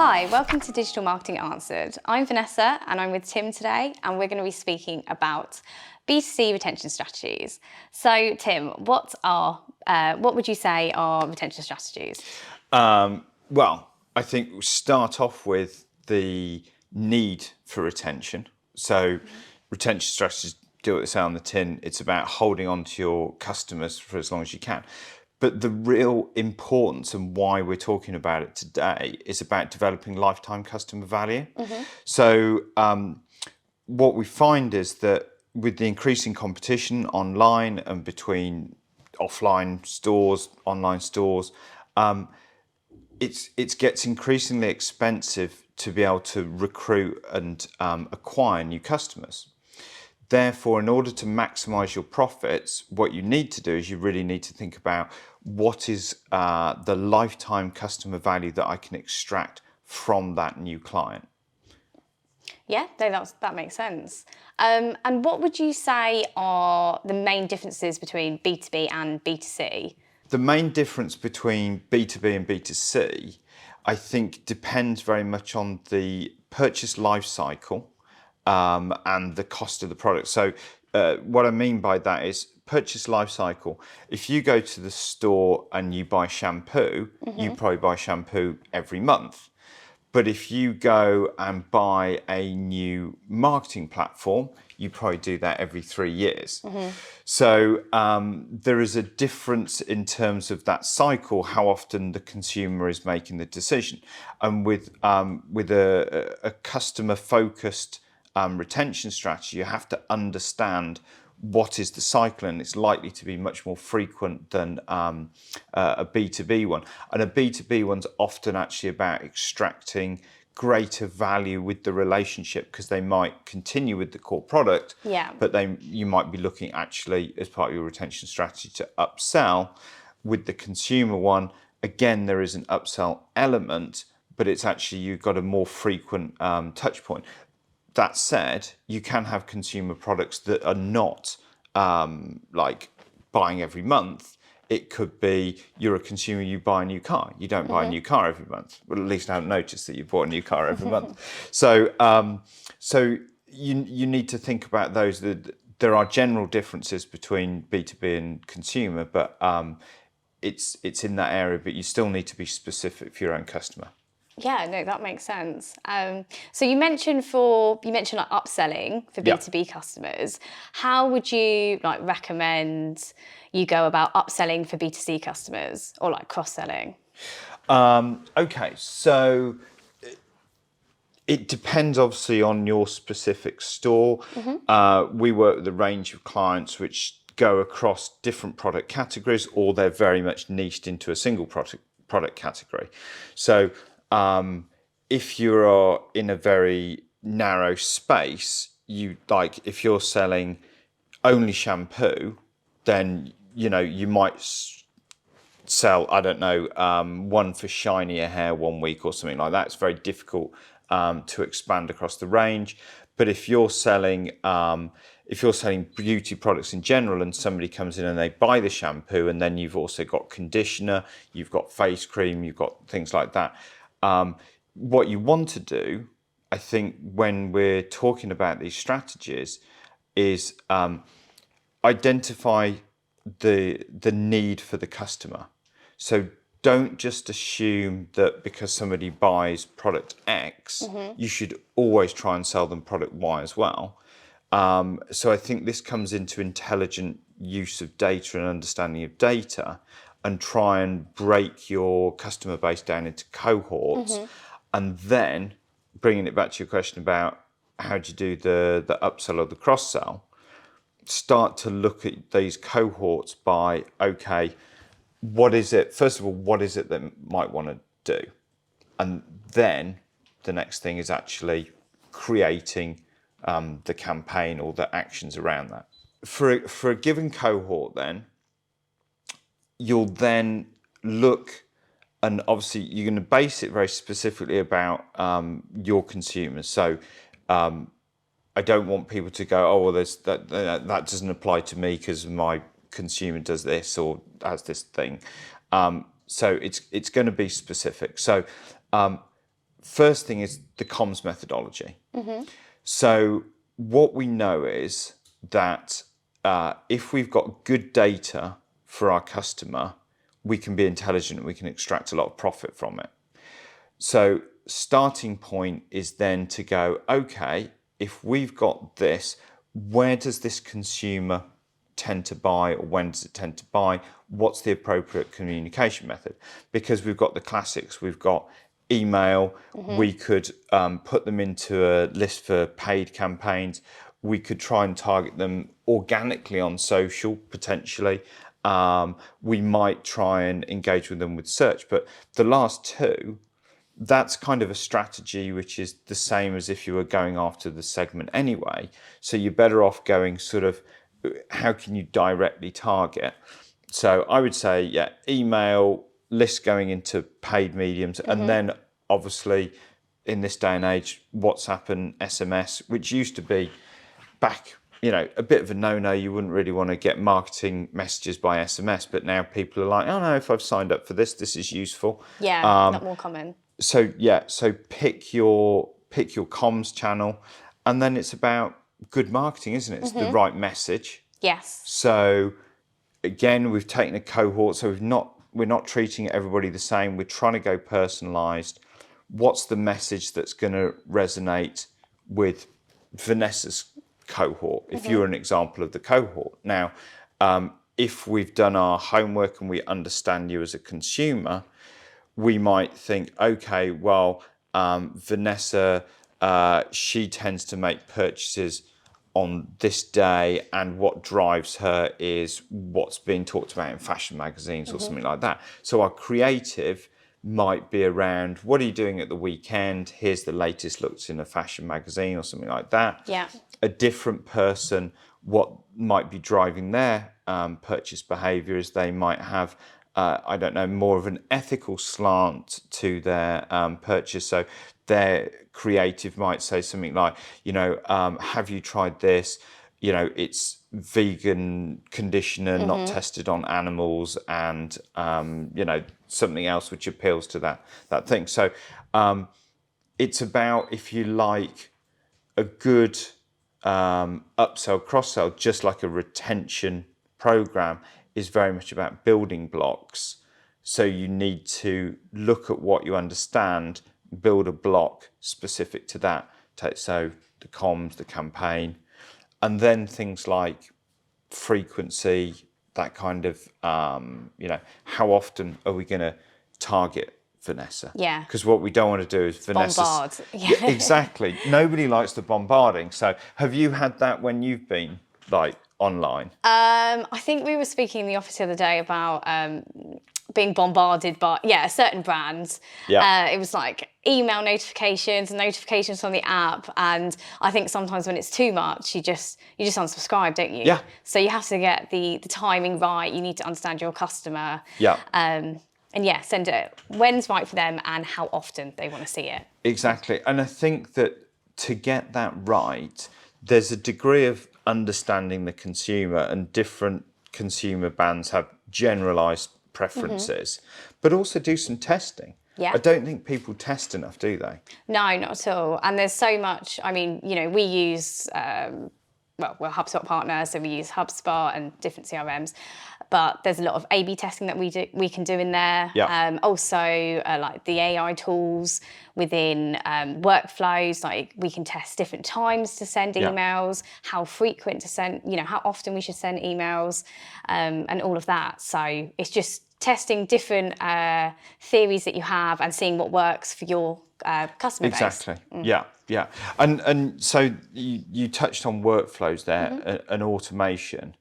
Hi, welcome to Digital Marketing Answered. I'm Vanessa and I'm with Tim today, and we're going to be speaking about B2C retention strategies. So Tim, what would you say are retention strategies? Well, I think we'll start off with the need for retention. So retention strategies, do what they say on the tin. It's about holding on to your customers for as long as you can. But the real importance and why we're talking about it today is about developing lifetime customer value. So what we find is that with the increasing competition online and between offline stores, online stores, it gets increasingly expensive to be able to recruit and acquire new customers. Therefore, in order to maximize your profits, what you need to do is you really need to think about what is the lifetime customer value that I can extract from that new client. Yeah, no, that makes sense. And what would you say are the main differences between B2B and B2C? The main difference between B2B and B2C, I think, depends very much on the purchase life cycle and the cost of the product. So what I mean by that is purchase life cycle. If you go to the store and you buy shampoo, you probably buy shampoo every month. But if you go and buy a new marketing platform, you probably do that every 3 years. So there is a difference in terms of that cycle, how often the consumer is making the decision. And with a customer-focused retention strategy, you have to understand what is the cycle, and it's likely to be much more frequent than a B2B one. And a B2B one's often actually about extracting greater value with the relationship, because they might continue with the core product, but you might be looking actually as part of your retention strategy to upsell. With the consumer one, again, there is an upsell element, but it's actually you've got a more frequent touch point. That said, you can have consumer products that are not like buying every month. It could be you're a consumer, you buy a new car. You don't buy a new car every month. Well, at least I haven't noticed that you bought a new car every month. So you need to think about those. There are general differences between B2B and consumer, but it's in that area. But you still need to be specific for your own customer. Yeah, no, that makes sense. So you mentioned like upselling for B2B customers. How would you recommend you go about upselling for B2C customers, or like cross-selling? Okay, so it depends obviously on your specific store. We work with a range of clients which go across different product categories, or they're very much niched into a single product category. So if you are in a very narrow space, if you're selling only shampoo, then you might sell, I don't know, one for shinier hair 1 week or something like that. It's very difficult to expand across the range. But if you're selling beauty products in general, and somebody comes in and they buy the shampoo, and then you've also got conditioner, you've got face cream, you've got things like that. What you want to do, I think, when we're talking about these strategies is identify the need for the customer. So don't just assume that because somebody buys product X, you should always try and sell them product Y as well. So I think this comes into intelligent use of data and understanding of data, and try and break your customer base down into cohorts. And then bringing it back to your question about how do you do the upsell or the cross-sell, start to look at these cohorts by, okay, what is it that might want to do? And then the next thing is actually creating the campaign or the actions around that. For a given cohort then, you'll then look, and obviously you're going to base it very specifically about your consumers. So I don't want people to go, oh, well, that doesn't apply to me because my consumer does this or has this thing. So it's going to be specific. So first thing is the comms methodology. So what we know is that if we've got good data for our customer, we can be intelligent and we can extract a lot of profit from it. So starting point is then to go, okay, if we've got this, where does this consumer tend to buy, or when does it tend to buy? What's the appropriate communication method? Because we've got the classics, we've got email, we could put them into a list for paid campaigns, we could try and target them organically on social potentially, we might try and engage with them with search, but the last two, that's kind of a strategy which is the same as if you were going after the segment anyway. So you're better off going sort of, how can you directly target? So I would say, yeah, email, lists going into paid mediums, and then obviously in this day and age, WhatsApp and SMS, which used to be back, a bit of a no-no. You wouldn't really want to get marketing messages by SMS, but now people are like, oh no, if I've signed up for this, this is useful. Yeah, not more common. So pick your comms channel, and then it's about good marketing, isn't it? It's the right message. Yes. So again, we've taken a cohort, so we're not treating everybody the same. We're trying to go personalised. What's the message that's going to resonate with Vanessa's cohort? If you're an example of the cohort. Now, if we've done our homework and we understand you as a consumer, we might think, okay, well, Vanessa, she tends to make purchases on this day, and what drives her is what's being talked about in fashion magazines or something like that. So our creative might be around, what are you doing at the weekend? Here's the latest looks in a fashion magazine or something like that. Yeah. A different person, what might be driving their purchase behavior is they might have more of an ethical slant to their purchase. So their creative might say something like, have you tried this? It's vegan conditioner, not tested on animals, and, something else which appeals to that thing. So it's about, if you like, a good upsell, cross-sell, just like a retention program, is very much about building blocks. So you need to look at what you understand, build a block specific to that. So the comms, the campaign, and then things like frequency, that kind of, how often are we going to target Vanessa? Yeah. Because what we don't want to do is Vanessa. Bombard. Yeah, exactly. Nobody likes the bombarding. So have you had that when you've been online? I think we were speaking in the office the other day about being bombarded by certain brands. Yeah. It was like email notifications and notifications from the app, and I think sometimes when it's too much, you just unsubscribe, don't you? Yeah. So you have to get the timing right. You need to understand your customer. Yeah. And send it when's right for them and how often they want to see it. Exactly. And I think that to get that right, there's a degree of understanding the consumer, and different consumer bands have generalized preferences, but also do some testing. Yeah. I don't think people test enough, do they? No, not at all. And there's so much, we use, we're a HubSpot partner, so we use HubSpot and different CRMs, but there's a lot of A/B testing that we can do in there. Yeah. Also, like the AI tools within workflows, like we can test different times to send emails, how frequent to send, how often we should send emails, and all of that. So it's just testing different theories that you have and seeing what works for your customer base. Exactly. Yeah. And so you touched on workflows there and automation.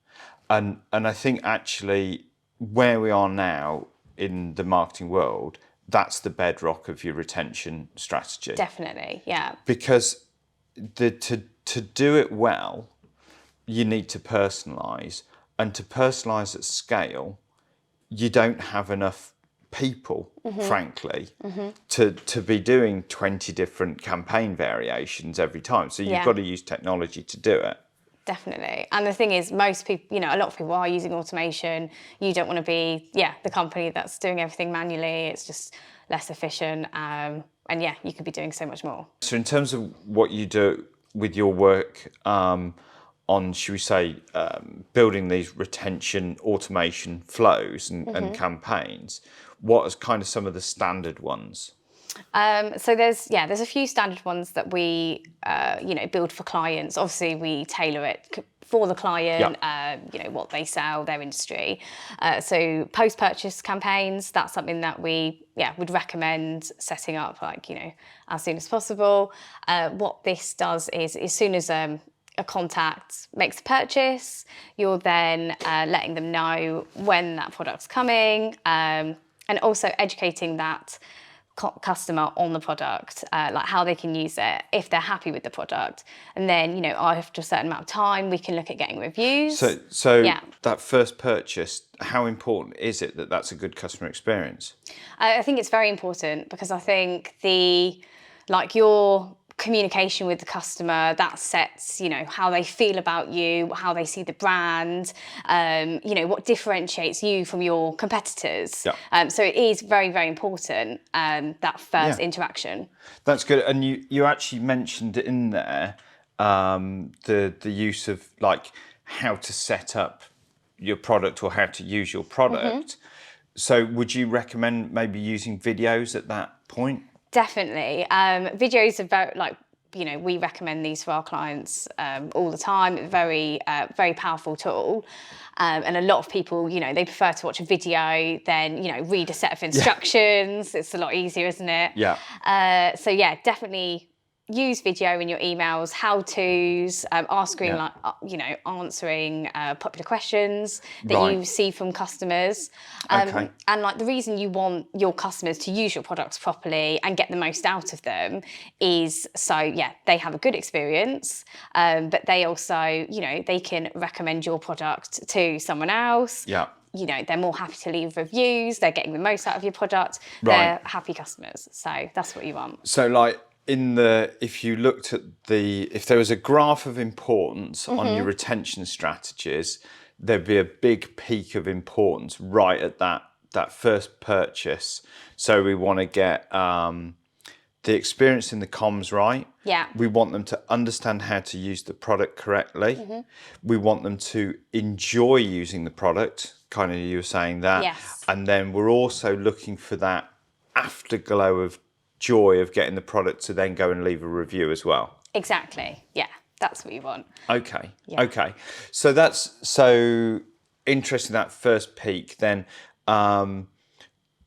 And I think actually where we are now in the marketing world, that's the bedrock of your retention strategy. Definitely, yeah. Because to do it well, you need to personalise. And to personalise at scale, you don't have enough people, frankly, to be doing 20 different campaign variations every time. So you've got to use technology to do it. definitely. And the thing is, most people, a lot of people are using automation. You don't want to be, the company that's doing everything manually. It's just less efficient. And you could be doing so much more. So in terms of what you do with your work on, should we say, building these retention automation flows and campaigns, what is kind of some of the standard ones? So there's a few standard ones that we build for clients. Obviously, we tailor it for the client, what they sell, their industry. So post-purchase campaigns, that's something that we would recommend setting up as soon as possible. What this does is, as soon as a contact makes a purchase, you're then letting them know when that product's coming, and also educating that customer on the product, like how they can use it, if they're happy with the product. And then, after a certain amount of time, we can look at getting reviews. So that first purchase, how important is it that that's a good customer experience? I think it's very important, because I think your communication with the customer, that sets, how they feel about you, how they see the brand, what differentiates you from your competitors. So it is very, very important, that first interaction. That's good. And you actually mentioned in there the use of how to set up your product or how to use your product. So would you recommend maybe using videos at that point? Definitely. Videos are very, we recommend these for our clients all the time. Very, very powerful tool. And a lot of people, they prefer to watch a video than, read a set of instructions. It's a lot easier, isn't it? So definitely use video in your emails, how-tos, answering popular questions that you see from customers. And the reason you want your customers to use your products properly and get the most out of them is so, they have a good experience, but they also, they can recommend your product to someone else. They're more happy to leave reviews. They're getting the most out of your product. They're happy customers. So that's what you want. So if you looked at if there was a graph of importance on your retention strategies, there'd be a big peak of importance right at that first purchase. So we want to get the experience in the comms right. We want them to understand how to use the product correctly. We want them to enjoy using the product, kind of you were saying that. Yes. And then we're also looking for that afterglow of joy of getting the product to then go and leave a review as well. Exactly. That's what you want. Okay. So that's so interesting, that first peak. Then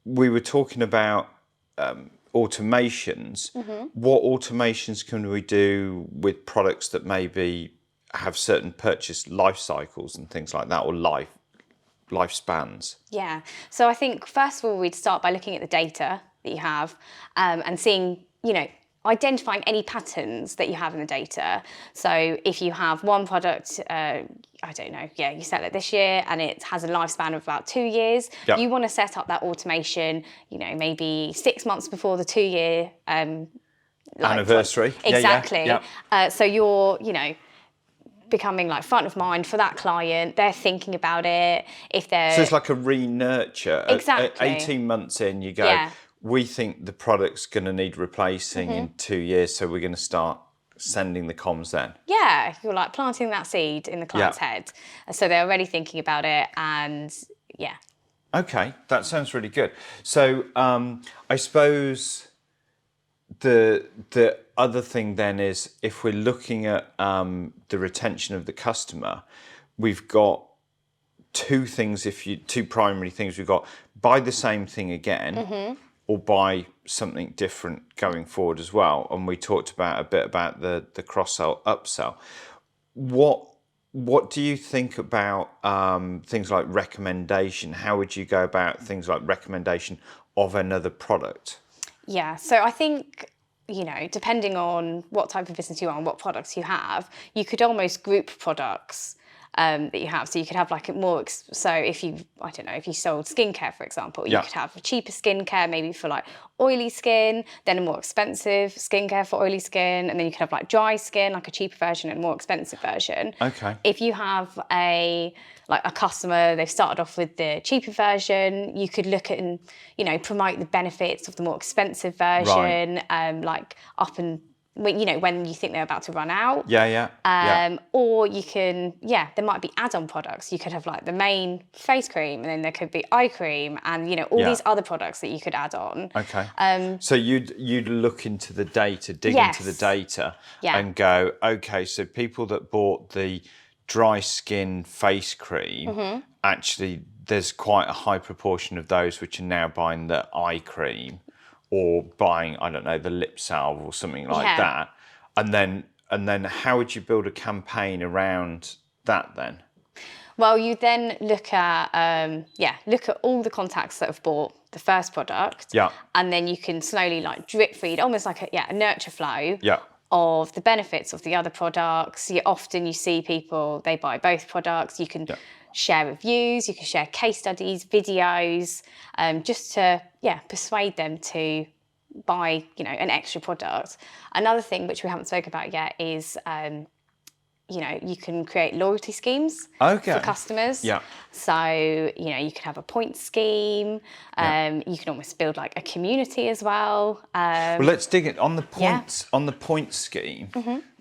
we were talking about automations. What automations can we do with products that maybe have certain purchase life cycles and things like that, or lifespans? So I think first of all, we'd start by looking at the data that you have, and seeing, identifying any patterns that you have in the data. So if you have one product, you sell it this year and it has a lifespan of about 2 years, you want to set up that automation, maybe 6 months before the 2-year anniversary. Exactly. So you're, becoming front of mind for that client. They're thinking about it. So it's like a re-nurture. Exactly. 18 months in, you go, we think the product's going to need replacing in 2 years, so we're going to start sending the comms then. You're planting that seed in the client's head. So they're already thinking about it, and Okay, that sounds really good. So I suppose the other thing then is, if we're looking at the retention of the customer, we've got two primary things. We've got buy the same thing again, or buy something different going forward as well. And we talked a bit about the cross-sell, upsell. What do you think about things like recommendation? How would you go about things like recommendation of another product? So I think, depending on what type of business you are and what products you have, you could almost group products that you have. So you could have like a more, so if you, I don't know, if you sold skincare, for example, you could have a cheaper skincare, maybe for like oily skin, then a more expensive skincare for oily skin, and then you could have like dry skin, like a cheaper version and a more expensive version. Okay. If you have a customer, they've started off with the cheaper version, you could look at and, you know, promote the benefits of the more expensive version, like up and, you know, when you think they're about to run out. Or you can, there might be add-on products. You could have like the main face cream, and then there could be eye cream, and, you know, all these other products that you could add on. Okay. So you'd look into the data, dig into the data, and go, okay, so people that bought the dry skin face cream, actually, there's quite a high proportion of those which are now buying the eye cream, or buying, I don't know, the lip salve or something like that. And then how would you build a campaign around that then? Well, you then look at all the contacts that have bought the first product. And then you can slowly like drip feed, almost like a nurture flow of the benefits of the other products. Often you see people, they buy both products. You can share reviews, you can share case studies, videos, just to persuade them to buy, you know, an extra product. Another thing which we haven't spoken about yet is you know, you can create loyalty schemes for customers. So, you know, you could have a point scheme. You can almost build like a community as well. Well, let's dig it on the points. On the point scheme,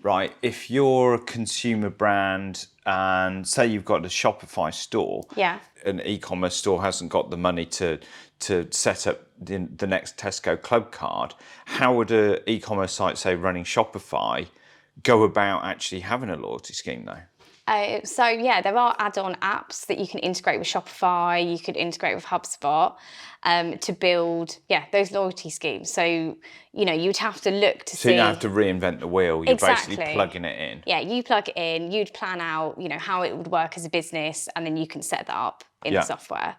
right? If you're a consumer brand and say you've got a Shopify store, an e-commerce store hasn't got the money to set up the next Tesco Club card, how would an e-commerce site, say running Shopify, go about actually having a loyalty scheme though? There are add-on apps that you can integrate with Shopify, you could integrate with HubSpot to build those loyalty schemes. So, you know, you'd have to look to see. So you don't have to reinvent the wheel, you're basically plugging it in. Yeah, you plug it in, you'd plan out, you know, how it would work as a business, and then you can set that up in the software.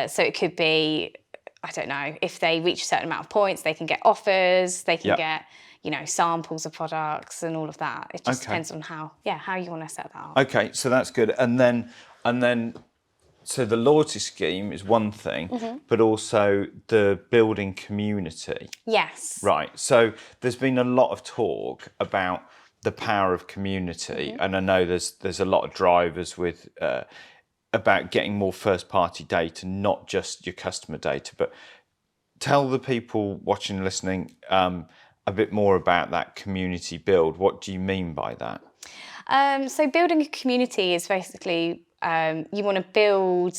So it could be, I don't know, if they reach a certain amount of points, they can get offers, they can get, you know, samples of products and all of that. It just depends on how you want to set that up. Okay, so that's good. And then, so the loyalty scheme is one thing, but also the building community. Yes. Right. So there's been a lot of talk about the power of community, and I know there's a lot of drivers with about getting more first-party data, not just your customer data. But tell the people watching and listening a bit more about that community build. What do you mean by that? So building a community is basically you want to build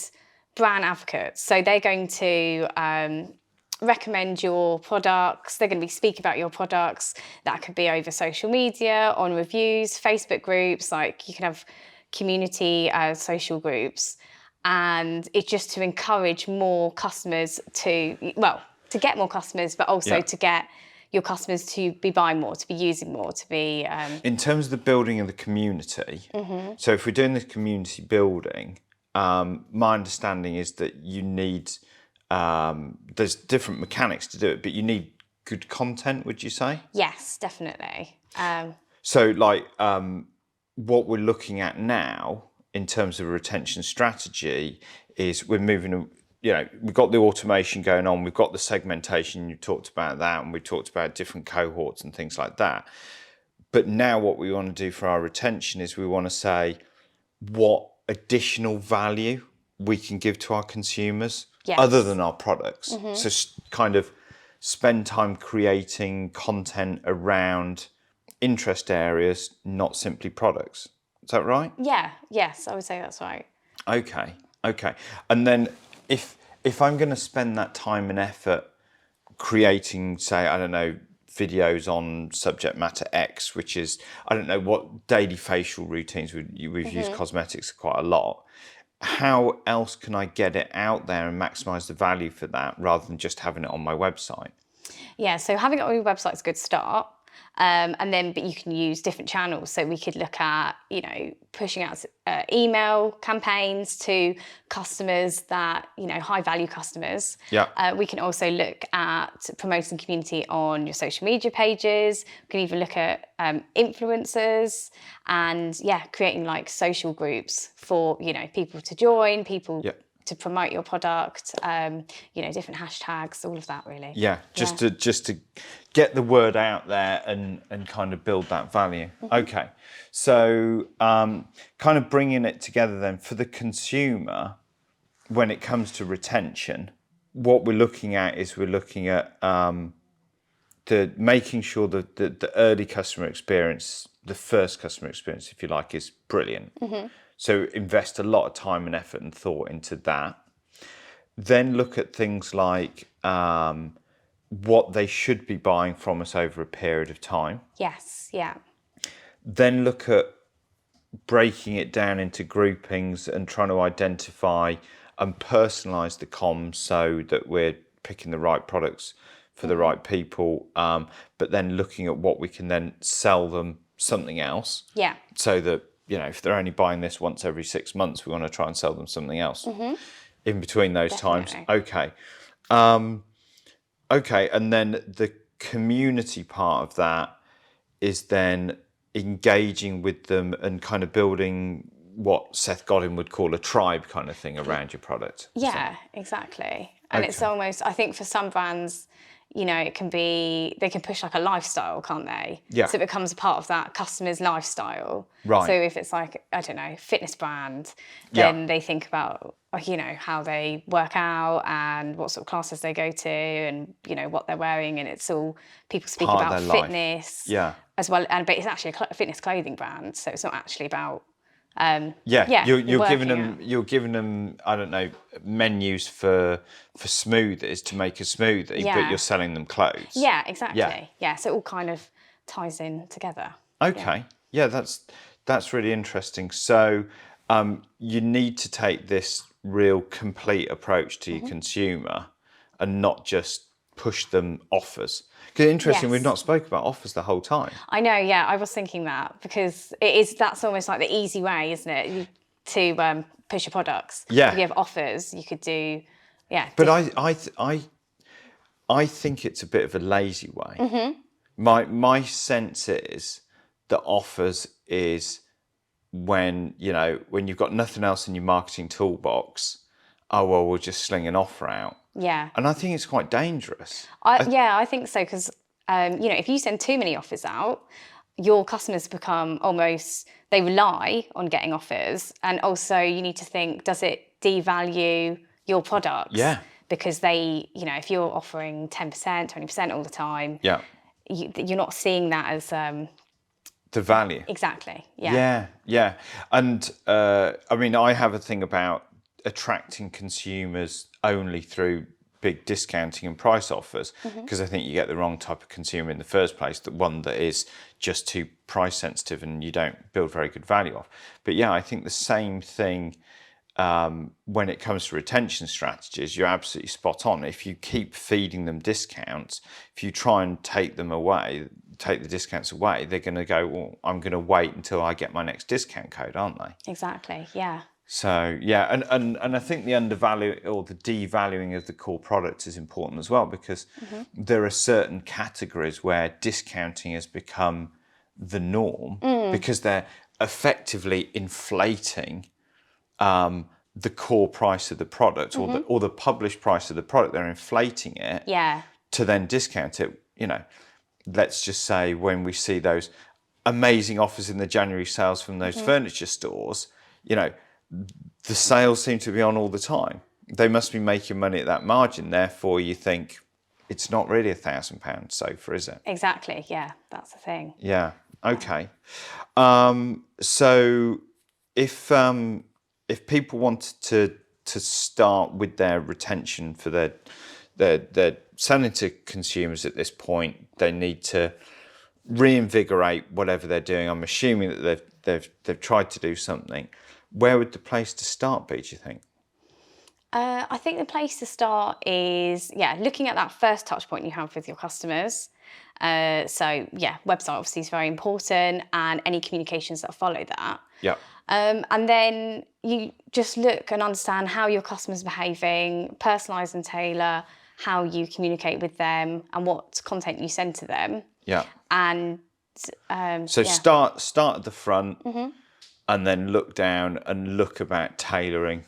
brand advocates. So they're going to recommend your products. They're going to be speaking about your products. That could be over social media, on reviews, Facebook groups. Like you can have community social groups, and it's just to encourage more customers to get more customers, but also to get your customers to be buying more, to be using more, to be... In terms of the building of the community, so if we're doing this community building, my understanding is that you need, there's different mechanics to do it, but you need good content, would you say? Yes, definitely. So like what we're looking at now in terms of a retention strategy is we're moving... You know, we've got the automation going on, we've got the segmentation, you talked about that, and we talked about different cohorts and things like that. But now what we want to do for our retention is we want to say what additional value we can give to our consumers other than our products. So kind of spend time creating content around interest areas, not simply products. Is that right? Yes, I would say that's right. Okay. And then if I'm going to spend that time and effort creating, say, I don't know, videos on subject matter X, which is, I don't know, what daily facial routines, we've used cosmetics quite a lot. How else can I get it out there and maximise the value for that rather than just having it on my website? Yeah, so having it on your website is a good start. But you can use different channels. So we could look at, pushing out email campaigns to customers that, high value customers. Yeah. We can also look at promoting community on your social media pages. We can even look at influencers and creating like social groups for, people to join, people to promote your product, different hashtags, all of that really. Yeah, just to get the word out there and kind of build that value. Okay, so kind of bringing it together then for the consumer, when it comes to retention, what we're looking at is the making sure that the early customer experience, the first customer experience, if you like, is brilliant. So invest a lot of time and effort and thought into that. Then look at things like what they should be buying from us over a period of time. Yes, yeah. Then look at breaking it down into groupings and trying to identify and personalise the comms so that we're picking the right products for the right people, but then looking at what we can then sell them something else. Yeah. So that, if they're only buying this once every 6 months, we want to try and sell them something else in between those times. Okay. Okay, and then the community part of that is then engaging with them and kind of building what Seth Godin would call a tribe kind of thing around your product. Yeah, exactly. And it's almost, I think for some brands, it can be, they can push like a lifestyle, can't they? Yeah. So it becomes a part of that customer's lifestyle. Right. So if it's like, I don't know, fitness brand, then they think about, how they work out and what sort of classes they go to and, what they're wearing. And it's all, people speak Part about of their fitness life. as well. But it's actually a fitness clothing brand. So it's not actually about, you're giving them I don't know, menus for smoothies to make a smoothie, but you're selling them clothes. Yeah, exactly. Yeah, so it all kind of ties in together. Okay. Yeah, that's really interesting. So you need to take this real complete approach to your consumer and not just push them offers. Because interesting, we've not spoken about offers the whole time. I know, yeah, I was thinking that because that's almost like the easy way, isn't it, to push your products. Yeah. If you have offers, you could do, But I think it's a bit of a lazy way. My sense is that offers is when you've got nothing else in your marketing toolbox. Oh well, we'll just sling an offer out. Yeah. And I think it's quite dangerous. I think so, because if you send too many offers out, your customers become they rely on getting offers, and also you need to think, does it devalue your products? Yeah. Because if you're offering 10%, 20% all the time, you're not seeing that as the value. Exactly. Yeah. Yeah. And I have a thing about attracting consumers only through big discounting and price offers, because I think you get the wrong type of consumer in the first place, the one that is just too price sensitive and you don't build very good value off. But I think the same thing when it comes to retention strategies, you're absolutely spot on. If you keep feeding them discounts, if you try and take the discounts away, they're going to go, well, I'm going to wait until I get my next discount code, aren't they? Exactly, yeah. So, and I think the undervaluing or the devaluing of the core product is important as well, because there are certain categories where discounting has become the norm because they're effectively inflating the core price of the product or the published price of the product. They're inflating it to then discount it. Let's just say when we see those amazing offers in the January sales from those furniture stores, the sales seem to be on all the time. They must be making money at that margin. Therefore, you think it's not really £1,000 sofa, is it? Exactly. Yeah, that's the thing. Yeah. Okay. So if people wanted to start with their retention for their selling to consumers at this point, they need to reinvigorate whatever they're doing. I'm assuming that they've tried to do something. Where would the place to start be, do you think? I think the place to start is, looking at that first touch point you have with your customers. So website obviously is very important, and any communications that follow that. Yeah. And then you just look and understand how your customers are behaving, personalise and tailor how you communicate with them and what content you send to them. Yeah. And start at the front, and then look down and look about tailoring.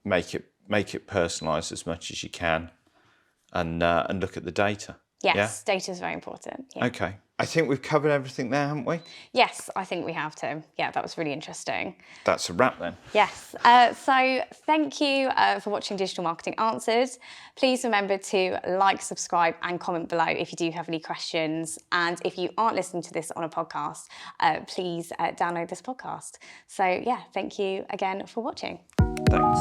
Make it personalised as much as you can, and look at the data. Yes, data is very important. Yeah. Okay. I think we've covered everything there, haven't we? Yes, I think we have, Tim. Yeah, that was really interesting. That's a wrap then. Yes. So thank you for watching Digital Marketing Answered. Please remember to like, subscribe and comment below if you do have any questions. And if you aren't listening to this on a podcast, please download this podcast. So thank you again for watching. Thanks.